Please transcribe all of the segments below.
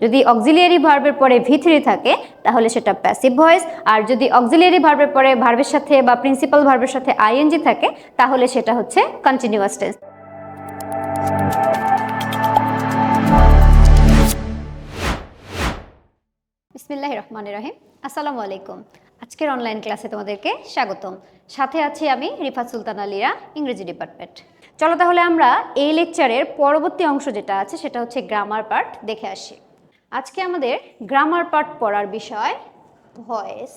যদি অক্সিলিয়ারি ভার্বের পরে V3 থাকে তাহলে সেটা প্যাসিভ ভয়েস, আর যদি অক্সিলিয়ারি ভার্বের পরে ভার্বের সাথে বা প্রিন্সিপাল ভার্বের সাথে আইএনজি থাকে তাহলে সেটা হচ্ছে কন্টিনিউয়াস টেন্স। বিসমিল্লাহির রহমানির রহিম। আসসালামু আলাইকুম। আজকের অনলাইন ক্লাসে তোমাদেরকে স্বাগতম। সাথে আছি আমি রিফাত সুলতানা লীরা, ইংরেজি ডিপার্টমেন্ট। চলো তাহলে আমরা এই লেকচারের পরবর্তী অংশ যেটা আছে সেটা হচ্ছে গ্রামার পার্ট দেখে আসি। আজকে আমাদের গ্রামার পার্ট পড়ার বিষয় ভয়েস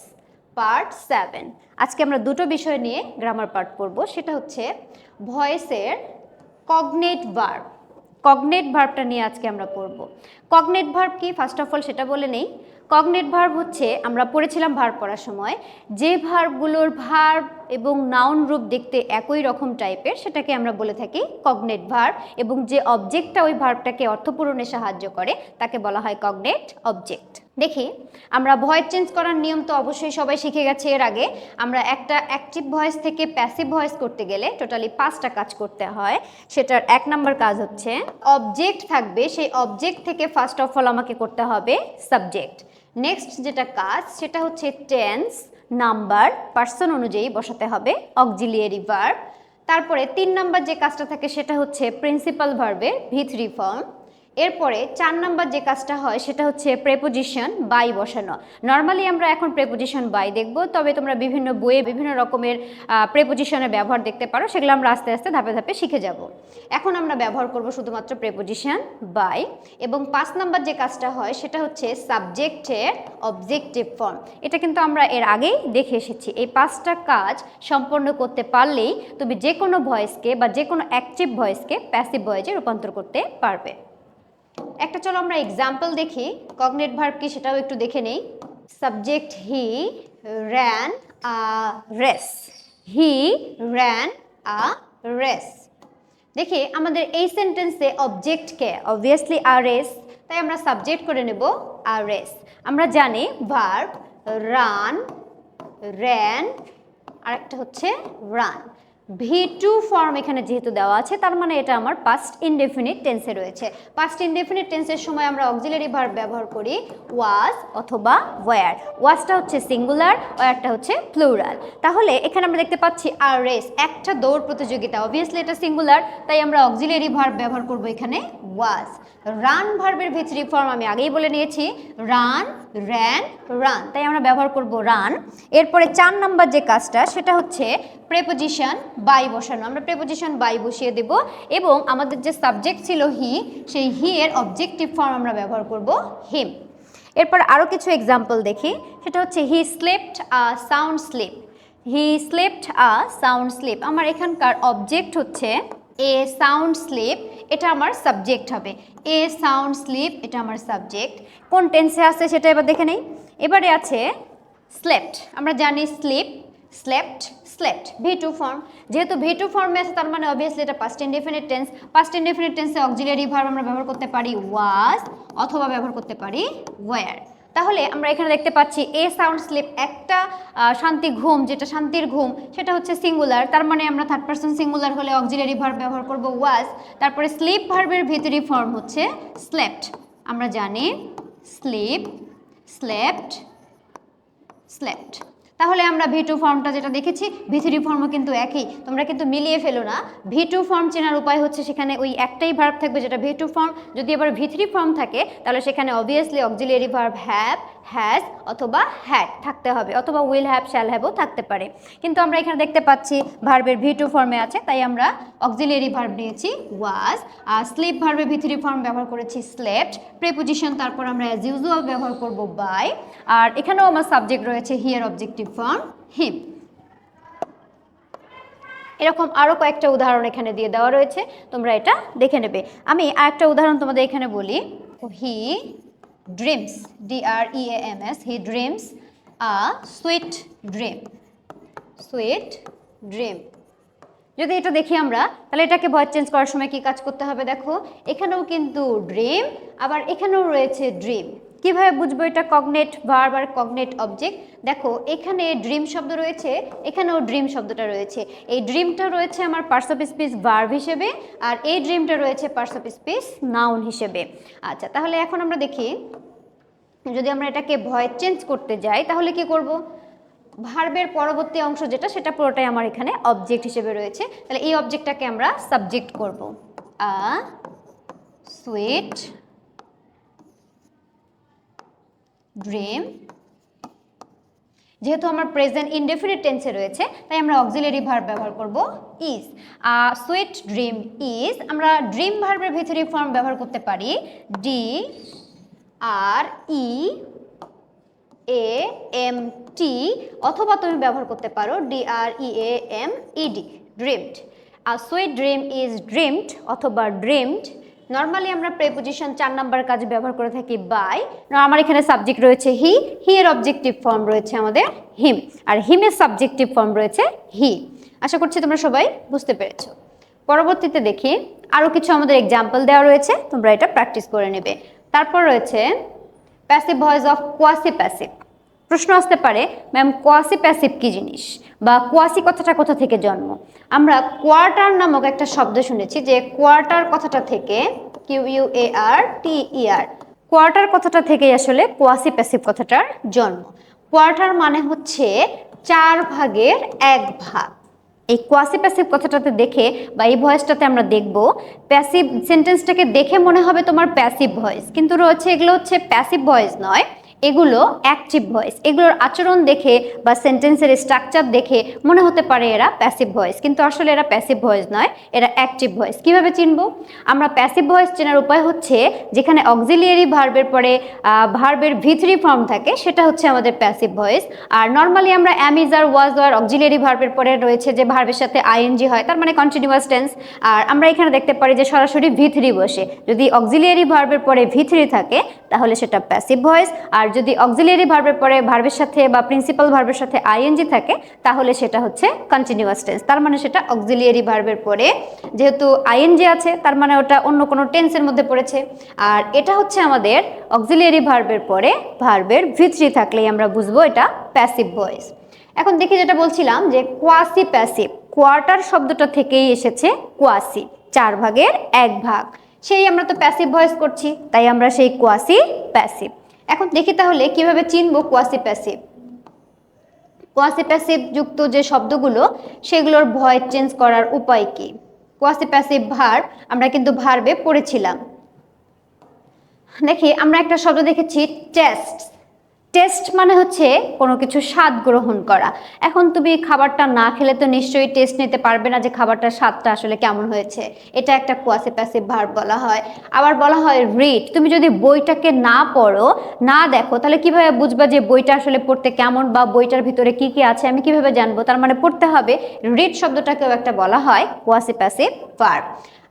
পার্ট 7। আজকে আমরা দুটো বিষয় নিয়ে গ্রামার পার্ট পড়ব, সেটা হচ্ছে ভয়েসের কগনেট ভার্ব। কগনেট ভার্বটা নিয়ে আজকে আমরা পড়ব। কগনেট ভার্ব কি ফার্স্ট অফ অল সেটা বলে নেই। কগনেট ভার্ব হচ্ছে, আমরা পড়েছিলাম ভার্ব পড়ার সময়, যে ভার্বগুলোর ভার্ব এবং নাউন রূপ দেখতে একই রকম টাইপের সেটাকে আমরা বলে থাকি কগনেট ভার্ব, এবং যে অবজেক্টটা ওই ভার্বটাকে অর্থপূরণে সাহায্য করে তাকে বলা হয় কগনেট অবজেক্ট। দেখি, আমরা ভয়েস চেঞ্জ করার নিয়ম তো অবশ্যই সবাই শিখে গেছে। এর আগে আমরা একটা অ্যাক্টিভ ভয়েস থেকে প্যাসিভ ভয়েস করতে গেলে টোটালি 5টা কাজ করতে হয়। সেটার 1 নম্বর কাজ হচ্ছে অবজেক্ট থাকবে, সেই অবজেক্ট থেকে ফার্স্ট অফ অল আমাকে করতে হবে সাবজেক্ট। নেক্সট যেটা কাজ সেটা হচ্ছে টেন্স, নাম্বার, পার্সন অনুযায়ী বসাতে হবে অক্সিলিয়ারি ভার্ব। তারপরে 3 নম্বর যে কাজটা থাকে সেটা হচ্ছে প্রিন্সিপাল ভার্বের V3 ফর্ম। এরপরে 4 নম্বর যে কাজটা হয় সেটা হচ্ছে প্রেপোজিশন বাই বসানো। নর্মালি আমরা এখন প্রেপোজিশন বাই দেখব, তবে তোমরা বিভিন্ন বইয়ে বিভিন্ন রকমের প্রেপোজিশনের ব্যবহার দেখতে পারো, সেগুলো আমরা আস্তে আস্তে ধাপে ধাপে শিখে যাব। এখন আমরা ব্যবহার করব শুধুমাত্র প্রেপোজিশন বাই। এবং 5 নম্বর যে কাজটা হয় সেটা হচ্ছে সাবজেক্টের অবজেক্টিভ ফর্ম। এটা কিন্তু আমরা এর আগেই দেখে এসেছি। এই 5টা কাজ সম্পন্ন করতে পারলেই তুমি যে কোনো ভয়েসকে বা যে কোনো অ্যাক্টিভ ভয়েসকে প্যাসিভ ভয়েসে রূপান্তর করতে পারবে। একটা চলো আমরা এক্সাম্পল দেখি কগনেট ভার্ব কি সেটাও একটু দেখে নেই। Subject he ran a race. He ran a race. দেখি আমাদের এই সেন্টেন্সে অবজেক্টকে অবভিয়াসলি আ রেস, তাই আমরা সাবজেক্ট করে নেব আ রেস। আমরা জানি ভার্ব রান, র্যান, আর একটা হচ্ছে রান। V2 ফর্ম এখানে যেহেতু দেওয়া আছে তার মানে এটা আমার পাস্ট ইনডেফিনিট টেন্সে রয়েছে। পাস্ট ইনডেফিনিট টেন্সের সময় আমরা অক্সিলারি ভার্ব ব্যবহার করি ওয়াজ অথবা ওয়্যার। ওয়াজটা হচ্ছে সিঙ্গুলার, ওয়্যারটা হচ্ছে প্লুরাল। তাহলে এখানে আমরা দেখতে পাচ্ছি আর রেস, একটা দৌড় প্রতিযোগিতা। অবভিয়াসলি এটা সিঙ্গুলার, তাই আমরা অক্সিলারি ভার্ব ব্যবহার করব এখানে ওয়াজ। রান ভার্বের V3 ফর্ম আমি আগেই বলে নিয়েছি, রান, র্যান, রান, তাই আমরা ব্যবহার করব রান। এরপরে 4 নম্বর যে কাজটা সেটা হচ্ছে প্রেপোজিশন বাই বসানো। আমরা প্রেপোজিশন বাই বসিয়ে দেব এবং আমাদের যে সাবজেক্ট ছিল হি, সেই হি এর অবজেক্টিভ ফর্ম আমরা ব্যবহার করব হিম। এরপর আরও কিছু এক্সাম্পল দেখি, সেটা হচ্ছে he slept a sound sleep. He slept a sound sleep. আমার এখানকার অবজেক্ট হচ্ছে এ সাউন্ড স্লিপ, এটা আমার সাবজেক্ট হবে। এ সাউন্ড স্লিপ এটা আমার সাবজেক্ট। কোন টেন্সে আছে সেটা এবার দেখে নেই। এবারে আছে স্লেপ্ট। আমরা জানি slip, slept, slept V2 form. যেহেতু V2 ফর্মে আছে তার মানে অবভিয়াসলি এটা past indefinite tense. Past indefinite টেন্সে অক্সিলারি ভার্ব আমরা ব্যবহার করতে পারি ওয়াজ অথবা ব্যবহার করতে পারি ওয়্যার। তাহলে আমরা এখানে দেখতে পাচ্ছি এ সাউন্ড স্লিপ, একটা শান্তি ঘুম, যেটা শান্তির ঘুম, সেটা হচ্ছে সিঙ্গুলার, তার মানে আমরা থার্ড পারসন সিঙ্গুলার হলে অক্সিলারি ভার্ব ব্যবহার করব ওয়াজ। তারপরে স্লিপ ভার্বের V3 ফর্ম হচ্ছে স্লেপ্ট। আমরা জানি স্লিপ, স্লেপ্ট, স্লেপ্ট। তাহলে আমরা V2 ফর্মটা যেটা দেখেছি V3 ফর্মও কিন্তু একই, তোমরা কিন্তু মিলিয়ে ফেলো না। V2 ফর্ম চেনার উপায় হচ্ছে সেখানে ওই একটাই ভার্ব থাকবে যেটা V2 ফর্ম। যদি আবার V3 ফর্ম থাকে তাহলে সেখানে obviously auxiliary verb have, has অথবা হ্যাড থাকতে হবে, অথবা উইল হ্যাভ, শ্যাল হ্যাভও থাকতে পারে। কিন্তু আমরা এখানে দেখতে পাচ্ছি ভার্বের V2 ফর্মে আছে, তাই আমরা অক্সিলিয়ারি ভার্ব নিয়েছি ওয়াজ। আর স্লিপ ভার্বের V3 ফর্ম ব্যবহার করেছি স্লেপ্ট। প্রিপোজিশন তারপর আমরা অ্যাজ ইউজুয়াল ব্যবহার করব বাই। আর এখানেও আমার সাবজেক্ট রয়েছে হিয়ার অবজেক্টিভ ফর্ম হিম। এরকম আরও কয়েকটা উদাহরণ এখানে দিয়ে দেওয়া রয়েছে, তোমরা এটা দেখে নেবে। আমি আরেকটা উদাহরণ তোমাদের এখানে বলি। He dreams, DREAMS, he dreams a sweet dream. Sweet dream. যদি এটা দেখি আমরা তাহলে এটাকে ভয়েস চেঞ্জ করার সময় কি কাজ করতে হবে দেখো, এখানেও কিন্তু ড্রিম, আবার এখানেও রয়েছে ড্রিম। কিভাবে বুঝবো এটা কগনেট ভার্ব আর কগনেট অবজেক্ট? দেখো এখানে ড্রিম শব্দ রয়েছে, এখানেও ড্রিম শব্দটা রয়েছে। এই ড্রিমটা রয়েছে আমার পার্টস অফ স্পিচ ভার্ব হিসেবে, আর এই ড্রিমটা রয়েছে পার্টস অফ স্পিচ নাউন হিসেবে। আচ্ছা, তাহলে এখন আমরা দেখি যদি আমরা এটাকে ভয়েস চেঞ্জ করতে যাই তাহলে কি করব? ভার্বের পরবর্তী অংশ যেটা, সেটা পুরোটাই আমার এখানে অবজেক্ট হিসেবে রয়েছে। তাহলে এই অবজেক্টটাকে আমরা সাবজেক্ট করব। আ সুইট ড্রিম। যেহেতু আমার প্রেজেন্ট ইনডেফিনিট টেন্সে রয়েছে তাই আমরা অক্সিলারি ভার্ব ব্যবহার করব ইজ। সুইট ড্রিম ইজ, আমরা ড্রিম ভার্বের ভিতরে ফর্ম ব্যবহার করতে পারি D R E A M T, অথবা তুমি ব্যবহার করতে পারো D R E A M E D, dreamed. আর সুইট ড্রিম ইজ ড্রিমড অথবা ড্রিমড। নর্মালি আমরা প্রেপোজিশন 4 নাম্বার কাজে ব্যবহার করে থাকি বাই। আমার এখানে সাবজেক্ট রয়েছে হি, হি এর অবজেক্টিভ ফর্ম রয়েছে আমাদের হিম, আর হিমের সাবজেক্টিভ ফর্ম রয়েছে হি। আশা করছি তোমরা সবাই বুঝতে পেরেছো। পরবর্তীতে দেখি আরও কিছু আমাদের এক্সাম্পল দেওয়া রয়েছে, তোমরা এটা প্র্যাকটিস করে নেবে। তারপর রয়েছে passive voice of quasi passive. প্রশ্ন আসতে পারে ম্যাম কোয়াসি প্যাসিভ কি জিনিস, বা কোয়াসি কথাটা কোথা থেকে জন্ম? আমরা কোয়ার্টার নামক একটা শব্দ শুনেছি, যে কোয়ার্টার কথাটা থেকে, QUARTER, কোয়ার্টার কথাটা থেকেই আসলে কোয়াসি প্যাসিভ কথাটার জন্ম। কোয়ার্টার মানে হচ্ছে 4 ভাগের 1 ভাগ। এই কোয়াসি প্যাসিভ কথাটাতে দেখে বা এই ভয়েসটাতে আমরা দেখব, প্যাসিভ সেন্টেন্সটাকে দেখে মনে হবে তোমার প্যাসিভ ভয়েস, কিন্তু রয়েছে এগুলো হচ্ছে প্যাসিভ ভয়েস নয়, এগুলো অ্যাক্টিভ ভয়েস। এগুলোর আচরণ দেখে বা সেন্টেন্সের স্ট্রাকচার দেখে মনে হতে পারে এরা প্যাসিভ ভয়েস, কিন্তু আসলে এরা প্যাসিভ ভয়েস নয়, এরা অ্যাক্টিভ ভয়েস। কিভাবে চিনব আমরা? প্যাসিভ ভয়েস চেনার উপায় হচ্ছে যেখানে অক্সিলিয়ারি ভার্বের পরে ভার্বের V3 ফর্ম থাকে, সেটা হচ্ছে আমাদের প্যাসিভ ভয়েস। আর নর্মালি আমরা অ্যাম, is, R was, R auxiliary ভার্বের পরে রয়েছে যে ভার্বের সাথে আইএনজি হয়, তার মানে কন্টিনিউয়াস টেন্স। আর আমরা এখানে দেখতে পারি যে সরাসরি V3 বসে। যদি অক্সিলিয়ারি ভার্বের পরে V3 থাকে তাহলে সেটা প্যাসিভ ভয়েস, আর যদি অক্সিলিয়ারি ভার্বের পরে ভার্বের সাথে বা প্রিন্সিপাল ভার্বের সাথে আইএনজি থাকে তাহলে সেটা হচ্ছে কন্টিনিউয়াস টেন্স। তার মানে সেটা অক্সিলিয়ারি ভার্বের পরে যেহেতু আইএনজি আছে, তার মানে ওটা অন্য কোনো টেন্সের মধ্যে পড়েছে। আর এটা হচ্ছে আমাদের অক্সিলিয়ারি ভার্বের পরে ভার্বের V3 থাকলেই আমরা বুঝবো এটা প্যাসিভ ভয়েস। এখন দেখি যেটা বলছিলাম যে কোয়াসি প্যাসিভ, কোয়ার্টার শব্দটা থেকেই এসেছে কোয়াসি, 4 ভাগের 1 ভাগ। সেই আমরা তো প্যাসিভ ভয়েস করছি, তাই আমরা সেই কোয়াসি প্যাসিভ। এখন দেখি তাহলে কিভাবে চিনবো কোয়াসি প্যাসিভ। কোয়াসি প্যাসিভ যুক্ত যে শব্দগুলো সেগুলোর ভয়েস চেঞ্জ করার উপায় কি? কোয়াসি প্যাসিভ ভার্ব আমরা কিন্তু ভার্বে পড়েছিলাম। দেখি আমরা একটা শব্দ দেখেছি টেস্ট। টেস্ট মানে হচ্ছে কোনো কিছু স্বাদ গ্রহণ করা। এখন তুমি খাবারটা না খেলে তো নিশ্চয়ই টেস্ট নিতে পারবে না যে খাবারটার স্বাদটা আসলে কেমন হয়েছে। এটা একটা কোয়াসি প্যাসিভ ভার্ব বলা হয়। আবার বলা হয় রিড। তুমি যদি বইটাকে না পড়ো, না দেখো, তাহলে কিভাবে বুঝবা যে বইটা আসলে পড়তে কেমন, বা বইটার ভিতরে কি কি আছে আমি কিভাবে জানবো? তার মানে পড়তে হবে। রিড শব্দটাকেও একটা বলা হয় কোয়াসি প্যাসিভ ভার্ব।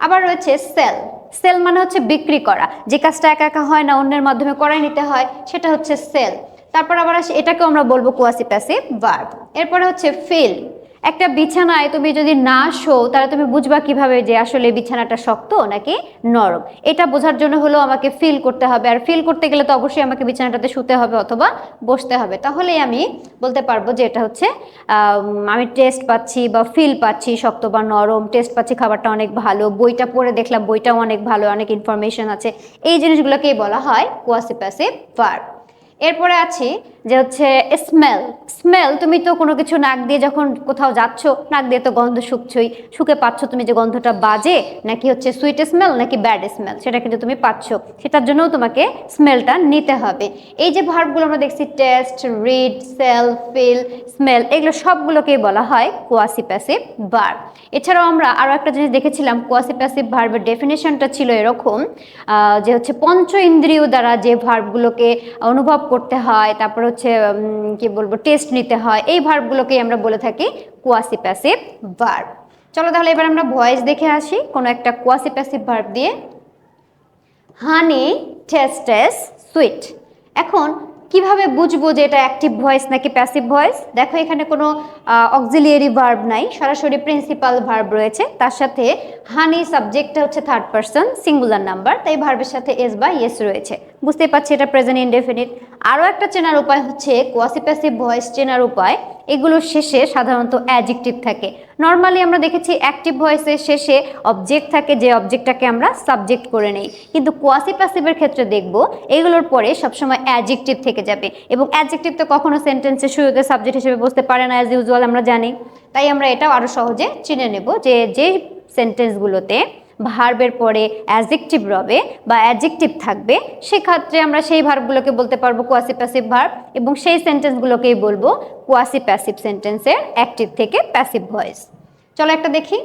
আবার রয়েছে সেল। সেল মানে হচ্ছে বিক্রি করা, যে কাজটা একা একা হয় না, অন্যের মাধ্যমে করাই নিতে হয়, সেটা হচ্ছে সেল। তারপর আবার এটাকেও আমরা বলবো কোয়াসি প্যাসিভ ভার্ব। এরপরে হচ্ছে ফিল। একটা বিছানায় তুমি যদি না শো তাহলে তুমি বুঝবা কিভাবে যে আসলে বিছানাটা শক্ত নাকি নরম। এটা বোঝার জন্য হলো আমাকে ফিল করতে হবে, আর ফিল করতে গেলে তো অবশ্যই আমাকে বিছানাটাতে শুতে হবে অথবা বসতে হবে, তাহলেই আমি বলতে পারবো যে এটা হচ্ছে আমি টেস্ট পাচ্ছি বা ফিল পাচ্ছি শক্ত বা নরম, টেস্ট পাচ্ছি খাবারটা অনেক ভালো, বইটা পড়ে দেখলাম বইটাও অনেক ভালো, অনেক ইনফরমেশন আছে। এই জিনিসগুলোকেই বলা হয় কোয়াসি প্যাসিভ ভার্ব। এরপরে আছি যে হচ্ছে স্মেল। স্মেল, তুমি তো কোনো কিছু নাক দিয়ে যখন কোথাও যাচ্ছ, নাক দিয়ে তো গন্ধ শুকে পাচ্ছ তুমি যে গন্ধটা বাজে নাকি হচ্ছে সুইট স্মেল নাকি ব্যাড স্মেল, সেটা কিন্তু তুমি পাচ্ছ। সেটার জন্যও তোমাকে স্মেলটা নিতে হবে। এই যে ভার্বগুলো আমরা দেখছি taste, read, sell, feel, smell, এগুলো সবগুলোকেই বলা হয় কোয়াসি প্যাসিভ ভার্ব। এছাড়াও আমরা আরও একটা জিনিস দেখেছিলাম, কোয়াসি প্যাসিভ ভার্বের ডেফিনেশনটা ছিল এরকম যে হচ্ছে পঞ্চ ইন্দ্রিয় দ্বারা যে ভার্বগুলোকে অনুভব করতে হয়, তারপর হচ্ছে কি বলবো টেস্ট নিতে হয়, এই ভার্বগুলোকেই আমরা বলে থাকি কোয়াসি প্যাসিভ ভার্ব। চলো তাহলে এবার আমরা ভয়েস দেখে আসি কোনো একটা কোয়াসি প্যাসিভ ভার্ব দিয়ে। হানি টেস্টেস সুইট। এখন কিভাবে বুঝবো যে এটা অ্যাক্টিভ ভয়েস নাকি প্যাসিভ ভয়েস? দেখো এখানে কোনো অক্সিলিয়ারি ভার্ব নাই, সরাসরি প্রিন্সিপাল ভার্ব রয়েছে, তার সাথে হানি সাবজেক্টটা হচ্ছে থার্ড পারসন সিঙ্গুলার নাম্বার, তাই ভার্বের সাথে এস বা ইয়েস রয়েছে, বুঝতেই পারছি এটা প্রেজেন্ট ইনডেফিনিট। আরও একটা চেনার উপায় হচ্ছে কোয়াসি প্যাসিভ ভয়েস চেনার উপায়, এগুলোর শেষে সাধারণত অ্যাডজেক্টিভ থাকে। নর্মালি আমরা দেখেছি অ্যাক্টিভ ভয়েসের শেষে অবজেক্ট থাকে, যে অবজেক্টটাকে আমরা সাবজেক্ট করে নেই, কিন্তু কোয়াসি প্যাসিভের ক্ষেত্রে দেখব এগুলোর পরে সবসময় অ্যাডজেক্টিভ থেকে যাবে, এবং অ্যাডজেক্টিভ তো কখনো সেন্টেন্সের শুরুতে সাবজেক্ট হিসেবে বসতে পারে না, অ্যাজ ইউজুয়াল আমরা জানি। তাই আমরা এটাও আরও সহজে চিনে নেব যে যেই সেন্টেন্সগুলোতে ভার্বের পরে অ্যাডজেক্টিভ রবে বা অ্যাডজেক্টিভ থাকবে, সেক্ষেত্রে আমরা সেই ভার্বগুলোকে বলতে পারবো কোয়াসি প্যাসিভ ভার্ব, এবং সেই সেন্টেন্সগুলোকেই বলবো কোয়াসি প্যাসিভ সেন্টেন্সের অ্যাক্টিভ থেকে প্যাসিভ ভয়েস। চলো একটা দেখি।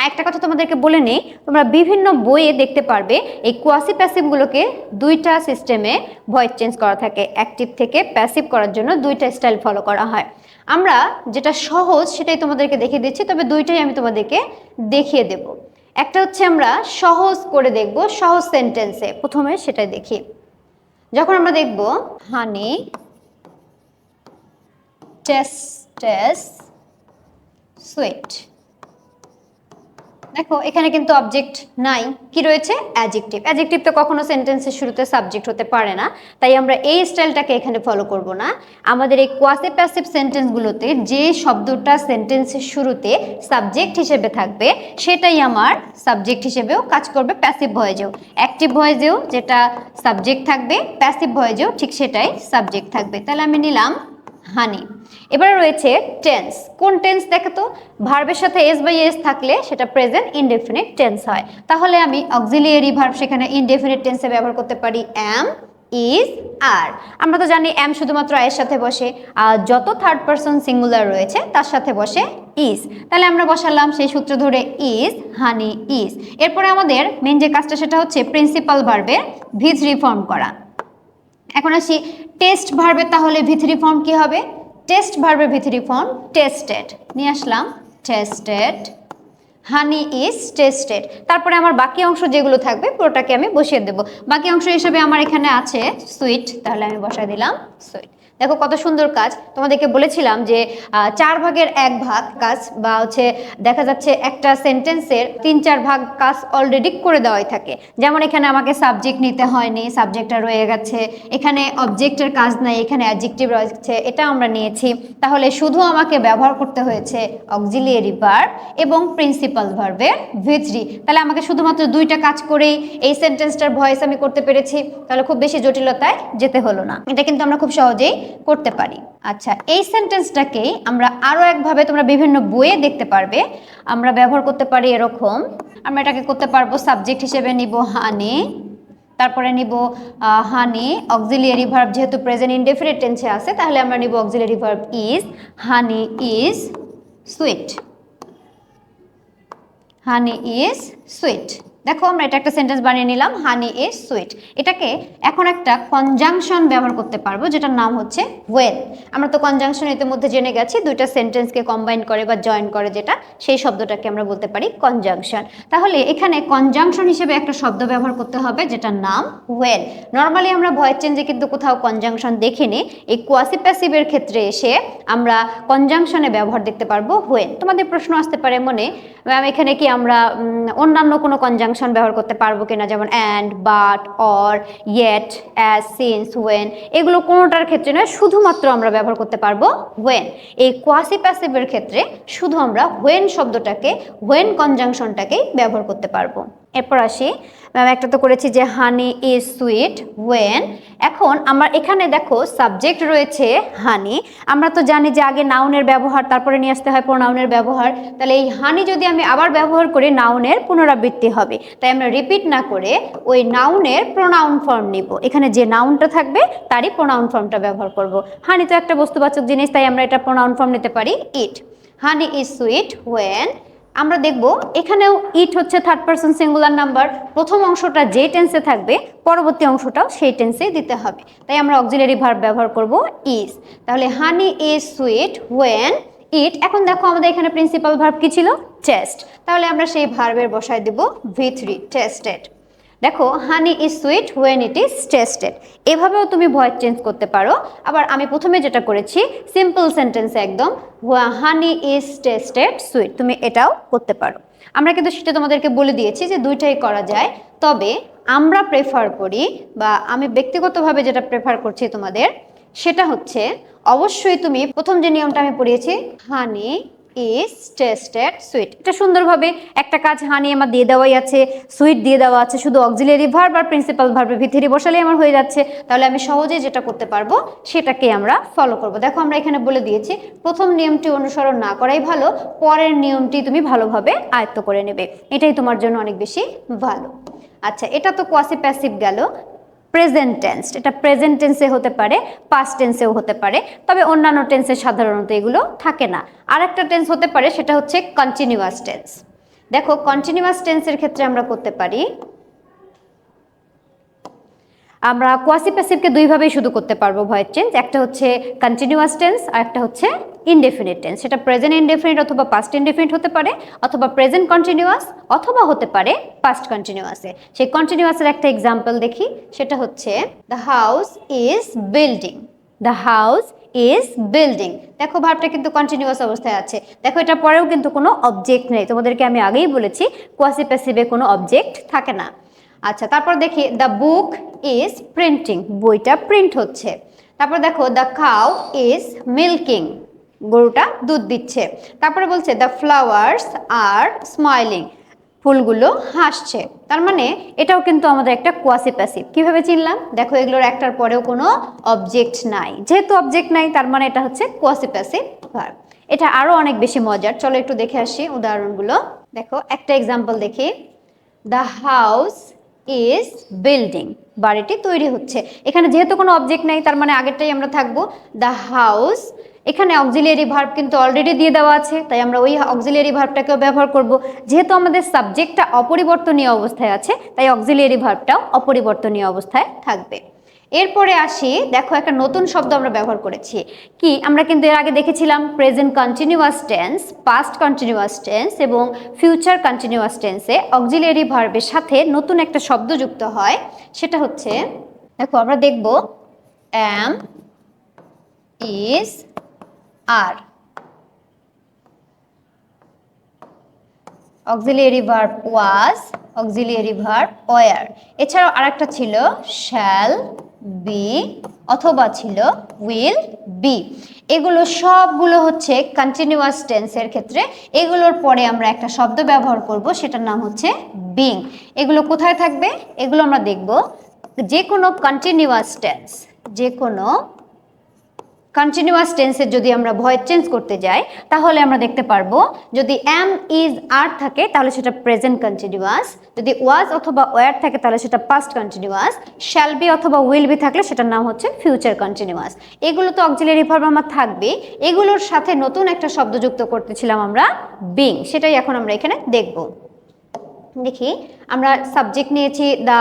একটা কথা তোমাদেরকে বলে নেই, তোমরা বিভিন্ন বইয়ে দেখতে পারবে এই কোয়াসি প্যাসিভগুলোকে দুইটা সিস্টেমে ভয়েস চেঞ্জ করা থাকে, অ্যাক্টিভ থেকে প্যাসিভ করার জন্য দুইটা স্টাইল ফলো করা হয়। আমরা যেটা সহজ সেটাই তোমাদেরকে দেখিয়ে দিচ্ছি, তবে দুইটাই আমি তোমাদেরকে দেখিয়ে দেব। একটা হচ্ছে আমরা সহজ করে দেখব, সহজ সেন্টেন্সে প্রথমে সেটাই দেখি। যখন আমরা দেখব হানি টেস্টেস সুইট, দেখো এখানে কিন্তু অবজেক্ট নাই, কি রয়েছে অ্যাডজেক্টিভ। অ্যাডজেক্টিভ তো কখনো সেন্টেন্সের শুরুতে সাবজেক্ট হতে পারে না, তাই আমরা এই স্টাইলটাকে এখানে ফলো করব না। আমাদের এই কোয়াসি প্যাসিভ সেন্টেন্সগুলোতে যে শব্দটা সেন্টেন্সের শুরুতে সাবজেক্ট হিসেবে থাকবে সেটাই আমার সাবজেক্ট হিসেবেও কাজ করবে প্যাসিভ ভয়েসেও। অ্যাক্টিভ ভয়েসেও যেটা সাবজেক্ট থাকবে, প্যাসিভ ভয়েসেও ঠিক সেটাই সাবজেক্ট থাকবে। তাহলে আমি নিলাম হানি। এবারে রয়েছে টেন্স। কোন টেন্স দেখো তো, ভার্বের সাথে এস বাই এস থাকলে সেটা প্রেজেন্ট ইনডেফিনিট টেন্স হয়। তাহলে আমি অক্সিলিয়ারি ভার্ব সেখানে ইনডেফিনিট টেন্সে ব্যবহার করতে পারি অ্যাম, ইজ, আর। আমরা তো জানি অ্যাম শুধুমাত্র এর সাথে বসে, আর যত থার্ড পারসন সিঙ্গুলার রয়েছে তার সাথে বসে ইজ। তাহলে আমরা বসালাম সেই সূত্র ধরে ইজ, হানি ইজ। এরপরে আমাদের মেন যে কাজটা সেটা হচ্ছে প্রিন্সিপাল ভার্বের ভিজ রিফর্ম করা। এখন আসি টেস্ট ভার্বের, তাহলে ভিথরি ফর্ম কি হবে? টেস্ট ভার্বের ভিথরি ফর্ম টেস্টেড, নিয়ে আসলাম টেস্টেড, হানি ইজ টেস্টেড। তারপরে আমার বাকি অংশ যেগুলো থাকবে পুরোটাকে আমি বসিয়ে দেব। বাকি অংশ হিসেবে আমার এখানে আছে সুইট, তাহলে আমি বসাই দিলাম সুইট। দেখো কত সুন্দর কাজ। তোমাদেরকে বলেছিলাম যে 4 ভাগের 1 ভাগ কাজ, বা হচ্ছে দেখা যাচ্ছে একটা সেন্টেন্সের 3-4 ভাগ কাজ অলরেডি করে দেওয়াই থাকে। যেমন এখানে আমাকে সাবজেক্ট নিতে হয়নি, সাবজেক্টটা রয়ে গেছে, এখানে অবজেক্টের কাজ নাই, এখানে অ্যাডজেক্টিভ রয়েছে, এটা আমরা নিয়েছি। তাহলে শুধু আমাকে ব্যবহার করতে হয়েছে অক্সিলিয়ারি ভার্ব এবং প্রিন্সিপাল ভার্বের ভিথরি। তাহলে আমাকে শুধুমাত্র 2টা কাজ করেই এই সেন্টেন্সটার ভয়েস আমি করতে পেরেছি। তাহলে খুব বেশি জটিলতায় যেতে হলো না, এটা কিন্তু আমরা খুব সহজেই করতে পারি। আচ্ছা, এই সেন্টেন্সটাকেই আমরা আরো একভাবে, তোমরা বিভিন্ন বইয়ে দেখতে পারবে, আমরা ব্যবহার করতে পারি এরকম। আমরা এটাকে করতে পারবো সাবজেক্ট হিসেবে নিব হানি, তারপরে নিব হানি অক্সিলিয়ারি ভার্ব, যেহেতু প্রেজেন্ট ইনডেফিনিট টেন্সে আছে তাহলে আমরা নিব auxiliary verb is, honey is sweet, honey is sweet. দেখো আমরা এটা একটা সেন্টেন্স বানিয়ে নিলাম, হানি ইজ সুইট। এটাকে এখন একটা কনজাংশন ব্যবহার করতে পারবো, যেটার নাম হচ্ছে ওয়েন। আমরা তো কনজাংশন ইতিমধ্যে জেনে গেছি, দুইটা সেন্টেন্সকে কম্বাইন করে বা জয়েন করে, যেটা সেই শব্দটাকে আমরা বলতে পারি কনজাংশন। তাহলে এখানে কনজাংশন হিসেবে একটা শব্দ ব্যবহার করতে হবে যেটার নাম ওয়েন। নর্মালি আমরা ভয়েস চেঞ্জে কিন্তু কোথাও কনজাংশন দেখিনি, এই কোয়াসি প্যাসিভের ক্ষেত্রে এসে আমরা কনজাংশনে ব্যবহার দেখতে পারবো ওয়েন। তোমাদের প্রশ্ন আসতে পারে মনে, ম্যাম এখানে কি আমরা অন্যান্য কোনো কনজাংশন ব্যবহার করতে পারবো কিনা, যেমন and, but, or, yet, as, since, when, এগুলো কোনোটার ক্ষেত্রে নয়, শুধুমাত্র আমরা ব্যবহার করতে পারবো ওয়েন। এই কোয়াসি প্যাসিভের ক্ষেত্রে শুধু আমরা ওয়েন শব্দটাকে, ওয়েন কনজাংশনটাকেই ব্যবহার করতে পারবো। এরপর আসি, ম্যাম একটা তো করেছি যে হানি ইজ সুইট ওয়েন। এখন আমার এখানে দেখো সাবজেক্ট রয়েছে হানি, আমরা তো জানি যে আগে নাউনের ব্যবহার তারপরে নিয়ে আসতে হয় প্রোনাউনের ব্যবহার। তাহলে এই হানি যদি আমি আবার ব্যবহার করি নাউনের পুনরাবৃত্তি হবে, তাই আমরা রিপিট না করে ওই নাউনের প্রোনাউন ফর্ম নিব। এখানে যে নাউনটা থাকবে তারই প্রোনাউন ফর্মটা ব্যবহার করব। হানি তো একটা বস্তুবাচক জিনিস, তাই আমরা এটা প্রোনাউন ফর্ম নিতে পারি it. Honey is sweet when. আমরা দেখব এখানেও ইট হচ্ছে থার্ড পারসন সিঙ্গুলার নাম্বার, প্রথম অংশটা যে টেন্সে থাকবে পরবর্তী অংশটাও সেই টেন্সে দিতে হবে, তাই আমরা অক্সিলিয়ারি ভার্ব ব্যবহার করব ইজ। তাহলে honey is sweet when it. এখন দেখো আমাদের এখানে প্রিন্সিপাল ভার্ব কি ছিল? টেস্ট। তাহলে আমরা সেই ভার্বের বসায় দেব ভি3, টেস্টেড। দেখো honey is sweet when it is tasted. এভাবেও তুমি ভয়েস চেঞ্জ করতে পারো। আবার আমি প্রথমে যেটা করেছি সিম্পল সেন্টেন্সে একদম হানি ইজ টেস্টেড সুইট, তুমি এটাও করতে পারো। আমরা কিন্তু সেটা তোমাদেরকে বলে দিয়েছি যে দুইটাই করা যায়, তবে আমরা প্রেফার করি বা আমি ব্যক্তিগতভাবে যেটা প্রেফার করছি তোমাদের সেটা হচ্ছে অবশ্যই তুমি প্রথম যে নিয়মটা আমি পড়িয়েছি, হানি ইজ টেস্টেড সুইট, এটা সুন্দরভাবে একটা কাজ হানি আমার দিয়ে দেওয়াই আছে, সুইট দিয়ে দেওয়া আছে, শুধু অক্সিলিয়ারি ভার্ব আর প্রিন্সিপাল ভার্বের ভিতরে বসালেই আমার হয়ে যাচ্ছে। তাহলে আমি সহজেই যেটা করতে পারবো সেটাকে আমরা ফলো করব। দেখো আমরা এখানে বলে দিয়েছি প্রথম নিয়মটি অনুসরণ না করাই ভালো, পরের নিয়মটি তুমি ভালোভাবে আয়ত্ত করে নেবে, এটাই তোমার জন্য অনেক বেশি ভালো। আচ্ছা, এটা তো কোয়াসি প্যাসিভ গেল। প্রেজেন্ট টেন্স, এটা প্রেজেন্ট টেন্সে হতে পারে, পাস্ট টেন্সেও হতে পারে, তবে অন্যান্য টেন্সে সাধারণত এগুলো থাকে না। আরেকটা টেন্স হতে পারে সেটা হচ্ছে কন্টিনিউয়াস টেন্স। দেখো কন্টিনিউয়াস টেন্সের ক্ষেত্রে আমরা করতে পারি, আমরা কোয়াসি প্যাসিভকে দুইভাবেই শুধু করতে পারবো ভয়েস চেঞ্জ, একটা হচ্ছে কন্টিনিউয়াস টেন্স আর একটা হচ্ছে ইনডেফিনিট টেন্স। সেটা প্রেজেন্ট ইনডেফিনিট অথবা পাস্ট ইনডেফিনিট হতে পারে, অথবা প্রেজেন্ট কন্টিনিউয়াস অথবা হতে পারে পাস্ট কন্টিনিউয়াসে। সেই কন্টিনিউয়াসের একটা এক্সাম্পল দেখি, সেটা হচ্ছে the house is building. The house is building, দেখো ভার্বটা কিন্তু কন্টিনিউয়াস অবস্থায় আছে। দেখো এটা পরেও কিন্তু কোনো অবজেক্ট নেই, তোমাদেরকে আমি আগেই বলেছি কোয়াসি প্যাসিভে কোনো অবজেক্ট থাকে না। আচ্ছা, তারপর দেখি দ্য বুক ইজ প্রিন্টিং, বইটা প্রিন্ট হচ্ছে। তারপর দেখো দ্য কাউ ইজ মিল্কিং, গরুটা দুধ দিচ্ছে। তারপরে বলছে দ্য ফ্লাওয়ার্স আর স্মাইলিং, ফুলগুলো হাসছে। তার মানে এটাও কিন্তু আমাদের একটা কোয়াসি প্যাসিভ। কিভাবে চিনলাম? দেখো এগুলোর একটার পরেও কোনো অবজেক্ট নাই, যেহেতু অবজেক্ট নাই তার মানে এটা হচ্ছে কোয়াসি প্যাসিভ ভার্ব। এটা আরো অনেক বেশি মজার, চলো একটু দেখে আসি উদাহরণগুলো। দেখো একটা এক্সাম্পল দেখি, দ্য হাউস ইজ বিল্ডিং, বাড়িটি তৈরি হচ্ছে। এখানে যেহেতু কোনো অবজেক্ট নেই তার মানে আগেরটাই আমরা থাকবো দ্য হাউস। এখানে অক্সিলিয়ারি ভার্ব কিন্তু অলরেডি দিয়ে দেওয়া আছে, তাই আমরা ওই অক্সিলিয়ারি ভার্বটাকেও ব্যবহার করব। যেহেতু আমাদের সাবজেক্টটা অপরিবর্তনীয় অবস্থায় আছে তাই অক্সিলিয়ারি ভার্বটাও অপরিবর্তনীয় অবস্থায় থাকবে। এরপরে আসি, দেখো একটা নতুন শব্দ আমরা ব্যবহার করেছি। কি, আমরা কিন্তু এর আগে দেখেছিলাম present continuous tense, past continuous tense এবং ফিউচার কন্টিনিউয়াস টেন্সে অক্সিলিয়ারি ভার্বের সাথে নতুন একটা শব্দ যুক্ত হয়, সেটা হচ্ছে, দেখো আমরা দেখব am, is, are. Auxiliary verb was, auxiliary verb were. এছাড়াও আরেকটা ছিল শ্যাল বি অথবা ছিল উইল বি। এগুলো সবগুলো হচ্ছে কন্টিনিউয়াস টেন্সের ক্ষেত্রে। এগুলোর পরে আমরা একটা শব্দ ব্যবহার করব, সেটার নাম হচ্ছে বিং। এগুলো কোথায় থাকবে? এগুলো আমরা দেখব যে কোনো কন্টিনিউয়াস টেন্স, যে কোনো কন্টিনিউয়াস টেন্সের যদি আমরা ভয়েস চেঞ্জ করতে যাই তাহলে আমরা দেখতে পারবো যদি অ্যাম, ইজ, আর থাকে তাহলে সেটা প্রেজেন্ট কন্টিনিউয়াস, যদি ওয়াজ অথবা ওয়ার থাকে তাহলে সেটা পাস্ট কন্টিনিউয়াস, শ্যাল বি অথবা উইল বি থাকলে সেটার নাম হচ্ছে ফিউচার কন্টিনিউয়াস। এগুলো তো অক্সিলিয়ারি ভার্ব আমার থাকবে, এগুলোর সাথে নতুন একটা শব্দ যুক্ত করতেছিলাম আমরা বিং, সেটাই এখন আমরা এখানে দেখব। দেখি, আমরা সাবজেক্ট নিয়েছি দ্য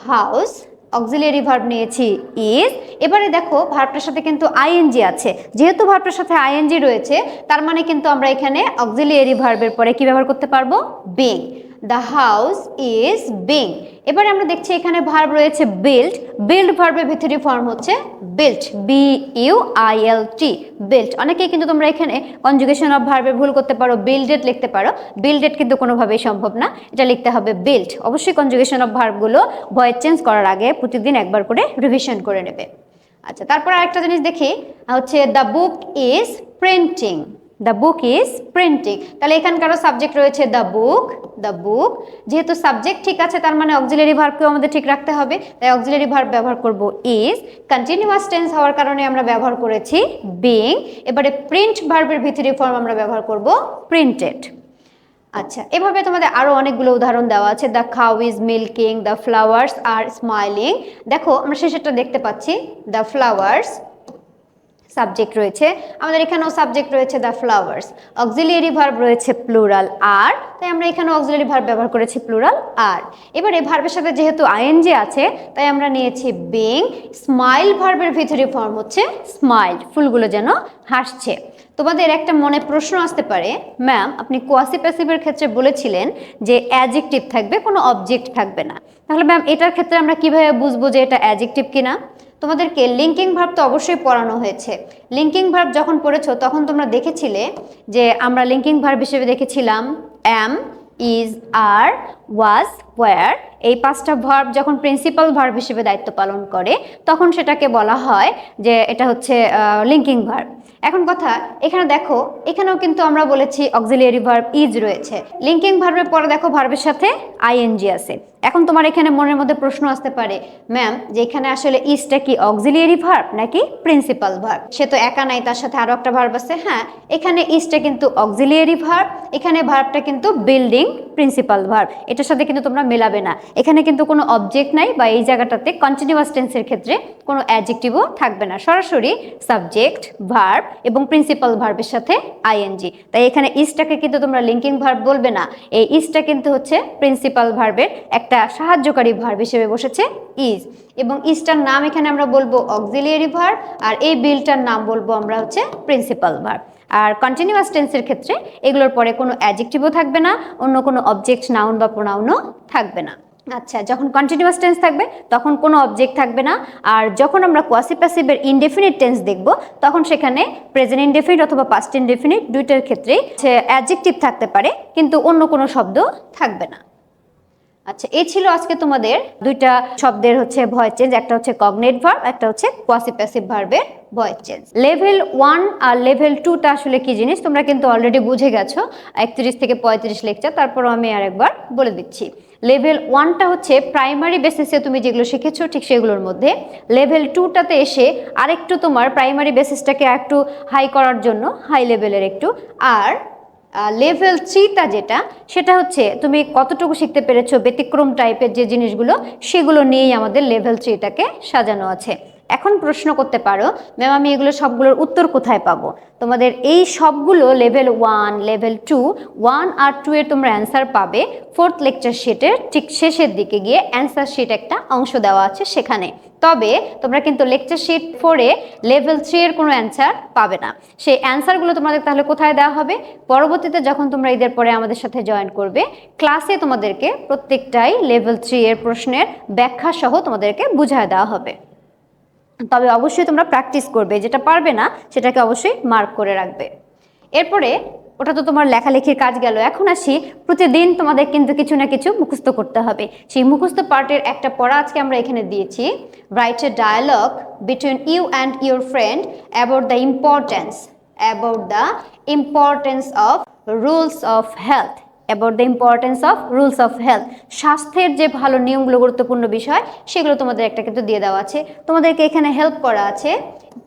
হাউস, অক্সিলিয়ারি ভার্ব নিয়েছি ইজ। এবারে দেখো ভার্বটার সাথে কিন্তু আইএনজি আছে, যেহেতু ভার্বটার সাথে আইএনজি রয়েছে তার মানে কিন্তু আমরা এখানে অক্সিলিয়ারি ভার্বের পরে কি ব্যবহার করতে পারবো? Being. The house is being. এবারে আমরা দেখছি এখানে ভার্ব রয়েছে বিল্ড। বিল্ড ভার্বের ভিতরে ফর্ম হচ্ছে বিল্ট, BUILT, বিল্ট। অনেকেই কিন্তু তোমরা এখানে কনজুগেশন অফ ভার্বের ভুল করতে পারো, বিল্ডেড লিখতে পারো। বিল্ডেড কিন্তু কোনোভাবেই সম্ভব না, এটা লিখতে হবে বিল্ট। অবশ্যই কনজুগেশন অফ ভার্বগুলো ভয়েস চেঞ্জ করার আগে প্রতিদিন একবার করে রিভিশন করে নেবে। আচ্ছা, তারপর আরেকটা জিনিস দেখি, হচ্ছে the book is printing. The book is printing, তাহলে এখানকারও সাবজেক্ট রয়েছে দ্য বুক। দ্য বুক, যেহেতু সাবজেক্ট ঠিক আছে তার মানে অক্সিলিয়ারি ভার্বকেও আমাদের ঠিক রাখতে হবে, তাই অক্সিলিয়ারি ভার্ব ব্যবহার করব ইজ। কন্টিনিউয়াস টেন্স হওয়ার কারণে আমরা ব্যবহার করেছি বিং। এবারে প্রিন্ট ভার্বের ভিতরে ফর্ম আমরা ব্যবহার করব প্রিন্টেড। আচ্ছা, এভাবে তোমাদের আরো অনেকগুলো উদাহরণ দেওয়া আছে। The cow is milking, the flowers are smiling. দেখো আমরা শেষেরটা দেখতে পাচ্ছি দ্য ফ্লাওয়ার্স, সাবজেক্ট রয়েছে, আমাদের এখানেও সাবজেক্ট রয়েছে দ্য ফ্লাওয়ার্স, অক্সিলিয়ারি ভার্ব রয়েছে প্লুরাল আর, তাই আমরা এখানে অক্সিলিয়ারি ভার্ব ব্যবহার করেছি প্লুরাল আর। এবারে ভার্বের সাথে যেহেতু আইএনজি আছে তাই আমরা নিয়েছি বিং। স্মাইল ভার্বের ভিতরে ফর্ম হচ্ছে স্মাইল, ফুলগুলো যেন হাসছে। তোমাদের একটা মনে প্রশ্ন আসতে পারে, ম্যাম আপনি কোয়াসি প্যাসিভের ক্ষেত্রে বলেছিলেন যে অ্যাডজেক্টিভ থাকবে, কোনো অবজেক্ট থাকবে না, তাহলে ম্যাম এটার ক্ষেত্রে আমরা কিভাবে বুঝবো যে এটা অ্যাডজেক্টিভ কিনা? তোমাদেরকে লিঙ্কিং ভার্ব তো অবশ্যই পড়ানো হয়েছে। লিঙ্কিং ভার্ব যখন পড়েছো তখন তোমরা দেখেছিলে যে আমরা লিঙ্কিং ভার্ব হিসেবে দেখেছিলাম অ্যাম, ইজ, আর, ওয়াজ, ওয়্যার, এই 5টা ভার্ব যখন প্রিন্সিপাল ভার্ব হিসেবে দায়িত্ব পালন করে তখন সেটাকে বলা হয় যে এটা হচ্ছে লিঙ্কিং ভার্ব। এখন কথা, এখানে দেখো, এখানেও কিন্তু আমরা বলেছি অক্সিলিয়ারি ভার্ব ইজ রয়েছে। লিঙ্কিং ভার্বের পরে দেখো ভার্বের সাথে আইএনজি আছে। এখন তোমার এখানে মনের মধ্যে প্রশ্ন আসতে পারে, ম্যাম যে এখানে আসলে ইজটা কি অক্সিলিয়ারি ভার্ব নাকি প্রিন্সিপাল ভার্ব? সে তো একা নাই, তার সাথে আরো একটা ভার্ব আছে। হ্যাঁ, এখানে ইজটা কিন্তু অক্সিলিয়ারি ভার্ব, এখানে ভার্বটা কিন্তু বিল্ডিং প্রিন্সিপাল ভার্ব। এটার সাথে কিন্তু তোমরা মেলাবে না। এখানে কিন্তু কোনো অবজেক্ট নাই, বা এই জায়গাটাতে কন্টিনিউয়াস টেন্সের ক্ষেত্রে কোনো অ্যাডজেক্টিভও থাকবে না, সরাসরি সাবজেক্ট, ভার্ব এবং প্রিন্সিপাল ভার্বের সাথে আইএনজি। তাই এখানে ইজটাকে কিন্তু তোমরা লিঙ্কিং ভার্ব বলবে না। এই ইজটা কিন্তু হচ্ছে প্রিন্সিপাল ভার্বের একটা সাহায্যকারী ভার্ব হিসেবে বসেছে ইজ, এবং ইজটার নাম এখানে আমরা বলবো অক্সিলিয়ারি ভার্ব, আর এই বিলটার নাম বলবো আমরা হচ্ছে প্রিন্সিপাল ভার্ব। আর কন্টিনিউয়াস টেন্সের ক্ষেত্রে এগুলোর পরে কোনো অ্যাডজেক্টিভও থাকবে না, অন্য কোনো অবজেক্ট, নাউন বা প্রোনাউনও থাকবে না। আচ্ছা, যখন কন্টিনিউয়াস টেন্স থাকবে তখন কোনো অবজেক্ট থাকবে না। আর যখন আমরা কোয়াসি প্যাসিভের ইনডেফিনিট টেন্স দেখব তখন সেখানে প্রেজেন্ট ইনডেফিনিট অথবা পাস্ট ইনডেফিনিট দুইটার ক্ষেত্রেই অ্যাডজেক্টিভ থাকতে পারে, কিন্তু অন্য কোনো শব্দ থাকবে না। আচ্ছা, এই ছিল আজকে তোমাদের দুইটা শব্দের হচ্ছে ভয়েস চেঞ্জ, একটা হচ্ছে কগনেট ভার্ব, একটা হচ্ছে কোয়াসি প্যাসিভ ভার্বের ভয়েস চেঞ্জ। লেভেল 1 আর লেভেল 2টা আসলে কি জিনিস তোমরা কিন্তু অলরেডি বুঝে গেছো 31 থেকে 35 লেকচার, তারপরও আমি আরেকবার বলে দিচ্ছি। লেভেল 1টা হচ্ছে প্রাইমারি বেসিসে তুমি যেগুলো শিখেছো ঠিক সেগুলোর মধ্যে। লেভেল 2টাতে এসে আরেকটু তোমার প্রাইমারি বেসিসটাকে একটু হাই করার জন্য হাই লেভেলের একটু, আর লেভেল 3টা যেটা সেটা হচ্ছে তুমি কতটুকু শিখতে পেরেছো ব্যতিক্রম টাইপের যে জিনিসগুলো, সেগুলো নিয়েই আমাদের লেভেল 3টাকে সাজানো আছে। এখন প্রশ্ন করতে পারো, ম্যাম আমি এগুলো সবগুলোর উত্তর কোথায় পাবো? তোমাদের এই সবগুলো লেভেল 1, লেভেল 2, 1 আর 2 এর তোমরা অ্যান্সার পাবে 4th লেকচার শিটের ঠিক শেষের দিকে গিয়ে অ্যান্সার শিট একটা অংশ দেওয়া আছে সেখানে। তবে তোমরা কিন্তু লেকচার শিট 4-এ লেভেল 3 এর কোনো অ্যান্সার পাবে না। সেই অ্যান্সারগুলো তোমাদের তাহলে কোথায় দেওয়া হবে? পরবর্তীতে যখন তোমরা ঈদের পরে আমাদের সাথে জয়েন করবে ক্লাসে তোমাদেরকে প্রত্যেকটাই লেভেল 3 এর প্রশ্নের ব্যাখ্যা সহ তোমাদেরকে বুঝিয়ে দেওয়া হবে। তবে অবশ্যই তোমরা প্র্যাকটিস করবে, যেটা পারবে না সেটাকে অবশ্যই মার্ক করে রাখবে। এরপরে ওটা তো তোমার লেখালেখির কাজ গেল। এখন আসি, প্রতিদিন তোমাদের কিন্তু কিছু না কিছু মুখস্থ করতে হবে। সেই মুখস্থ পার্টের একটা পড়া আজকে আমরা এখানে দিয়েছি, write a dialogue between you and your friend about the importance of rules of health. About the importance of rules of health, স্বাস্থ্যের যে ভালো নিয়মগুলো, গুরুত্বপূর্ণ বিষয়, সেগুলো তোমাদের একটা কিন্তু দিয়ে দেওয়া আছে। তোমাদেরকে এখানে হেল্প করা আছে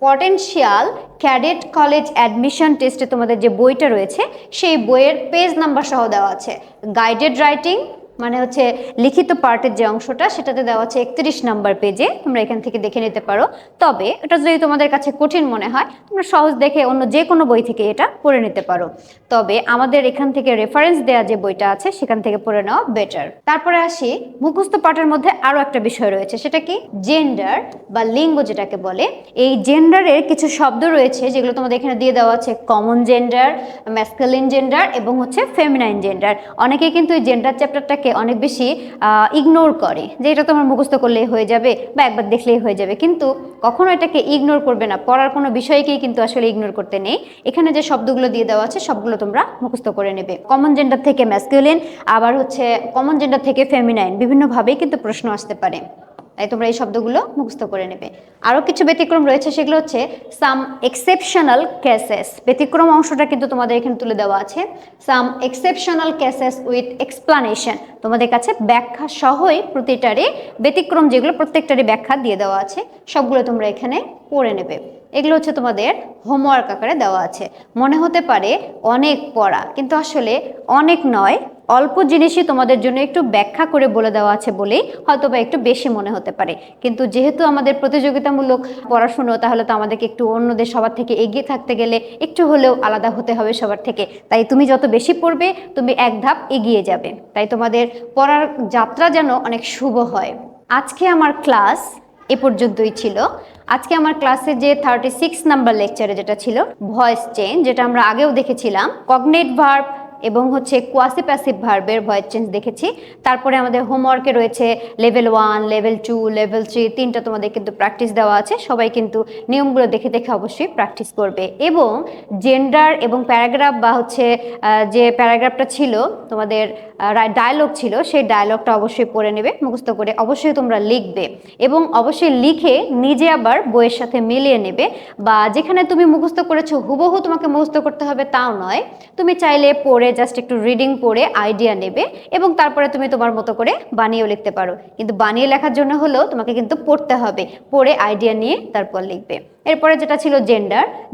পটেনশিয়াল ক্যাডেট কলেজ অ্যাডমিশন টেস্টে তোমাদের যে বইটা রয়েছে সেই বইয়ের পেজ নাম্বার সহ দেওয়া আছে। গাইডেড রাইটিং মানে হচ্ছে লিখিত পার্টের যে অংশটা সেটাতে দেওয়া আছে 31 নাম্বার পেজে, তোমরা এখান থেকে দেখে নিতে পারো। তবে এটা যদি তোমাদের কাছে কঠিন মনে হয় তোমরা সহজ দেখে অন্য যে কোনো বই থেকে এটা পড়ে নিতে পারো। তবে আমাদের এখান থেকে রেফারেন্স দেওয়া যে বইটা আছে সেখান থেকে পড়ে নেওয়া বেটার। তারপরে আসি, মুখস্থ পাঠের মধ্যে আরও একটা বিষয় রয়েছে, সেটা কি জেন্ডার বা লিঙ্গ যেটাকে বলে। এই জেন্ডারের কিছু শব্দ রয়েছে যেগুলো তোমাদের এখানে দিয়ে দেওয়া আছে, কমন জেন্ডার, ম্যাসকুলিন জেন্ডার এবং হচ্ছে ফেমিনাইন জেন্ডার। অনেকেই কিন্তু এই জেন্ডার চ্যাপ্টারটাকে অনেক বেশি ইগনোর করে, যে এটা তোমার মুখস্থ করলেই হয়ে যাবে বা একবার দেখলেই হয়ে যাবে, কিন্তু কখনো এটাকে ইগনোর করবে না। পড়ার কোনো বিষয়কেই কিন্তু আসলে ইগনোর করতে নেই। এখানে যে শব্দগুলো দিয়ে দেওয়া আছে সবগুলো তোমরা মুখস্থ করে নেবে। কমন জেন্ডার থেকে ম্যাসকুলিন, আবার হচ্ছে কমন জেন্ডার থেকে ফেমিনাইন, বিভিন্নভাবেই কিন্তু প্রশ্ন আসতে পারে, তাই তোমরা এই শব্দগুলো মুখস্থ করে নেবে। আরও কিছু ব্যতিক্রম রয়েছে, সেগুলো হচ্ছে সাম এক্সেপশনাল কেসেস। ব্যতিক্রম অংশটা কিন্তু তোমাদের এখানে তুলে দেওয়া আছে, সাম এক্সেপশনাল কেসেস উইথ এক্সপ্লানেশন। তোমাদের কাছে ব্যাখ্যা সহই প্রতিটারই ব্যতিক্রম যেগুলো প্রত্যেকটারই ব্যাখ্যা দিয়ে দেওয়া আছে, সবগুলো তোমরা এখানে পড়ে নেবে। এগুলো হচ্ছে তোমাদের হোমওয়ার্ক আকারে দেওয়া আছে। মনে হতে পারে অনেক পড়া, কিন্তু আসলে অনেক নয়, অল্প জিনিসই তোমাদের জন্য একটু ব্যাখ্যা করে বলে দেওয়া আছে বলেই হয়তো বা একটু বেশি মনে হতে পারে। কিন্তু যেহেতু আমাদের প্রতিযোগিতামূলক পড়াশুনো, তাহলে তো আমাদেরকে একটু অন্যদের সবার থেকে এগিয়ে থাকতে গেলে একটু হলেও আলাদা হতে হবে সবার থেকে। তাই তুমি যত বেশি পড়বে তুমি এক ধাপ এগিয়ে যাবে। তাই তোমাদের পড়ার যাত্রা যেন অনেক শুভ হয়। আজকে আমার ক্লাস এ পর্যন্তই ছিল। আজকে আমার ক্লাসে যে 36 নাম্বার লেকচারে যেটা ছিল ভয়েস চেঞ্জ, যেটা আমরা আগেও দেখেছিলাম, কগনেট ভার্ব, এবং হচ্ছে কোয়াসি প্যাসিভ ভার্বের ভয়েস চেঞ্জ দেখেছি। তারপরে আমাদের হোমওয়ার্কে রয়েছে লেভেল 1, লেভেল 2, লেভেল 3 তিনটা তোমাদের কিন্তু প্র্যাকটিস দেওয়া আছে। সবাই কিন্তু নিয়মগুলো দেখে দেখে অবশ্যই প্র্যাকটিস করবে। এবং জেন্ডার এবং প্যারাগ্রাফ বা হচ্ছে যে প্যারাগ্রাফটা ছিল তোমাদের ডায়লগ ছিল, সেই ডায়লগটা অবশ্যই পড়ে নেবে, মুখস্থ করে অবশ্যই তোমরা লিখবে এবং অবশ্যই লিখে নিজে আবার বইয়ের সাথে মিলিয়ে নেবে। বা যেখানে তুমি মুখস্থ করেছো হুবহু তোমাকে মুখস্থ করতে হবে তাও নয়, তুমি চাইলে পড়ে জাস্ট একটু রিডিং পড়ে আইডিয়া নেবে এবং তারপরে তুমি তোমার মতো করে বানিয়েও লিখতে পারো। কিন্তু বানিয়ে লেখার জন্য হলেও তোমাকে কিন্তু পড়তে হবে, পড়ে আইডিয়া নিয়ে তারপর লিখবে। এরপরে যেটা ছিল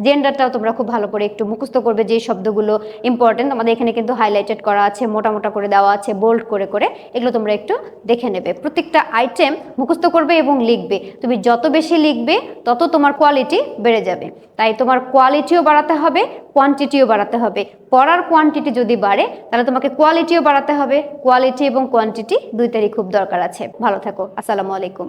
জেন্ডারটাও তোমরা খুব ভালো করে একটু মুখস্থ করবে, যে শব্দগুলো ইম্পর্টেন্ট আমাদের এখানে কিন্তু হাইলাইটেড করা আছে, মোটা মোটা করে দেওয়া আছে, বোল্ড করে করে, এগুলো তোমরা একটু দেখে নেবে। প্রত্যেকটা আইটেম মুখস্থ করবে এবং লিখবে। তুমি যত বেশি লিখবে তত তোমার কোয়ালিটি বেড়ে যাবে। তাই তোমার কোয়ালিটিও বাড়াতে হবে, কোয়ান্টিটিও বাড়াতে হবে। পড়ার কোয়ান্টিটি যদি বাড়ে তাহলে তোমাকে কোয়ালিটিও বাড়াতে হবে। কোয়ালিটি এবং কোয়ান্টিটি দুইটারই খুব দরকার আছে। ভালো থাকো। আসসালামু আলাইকুম।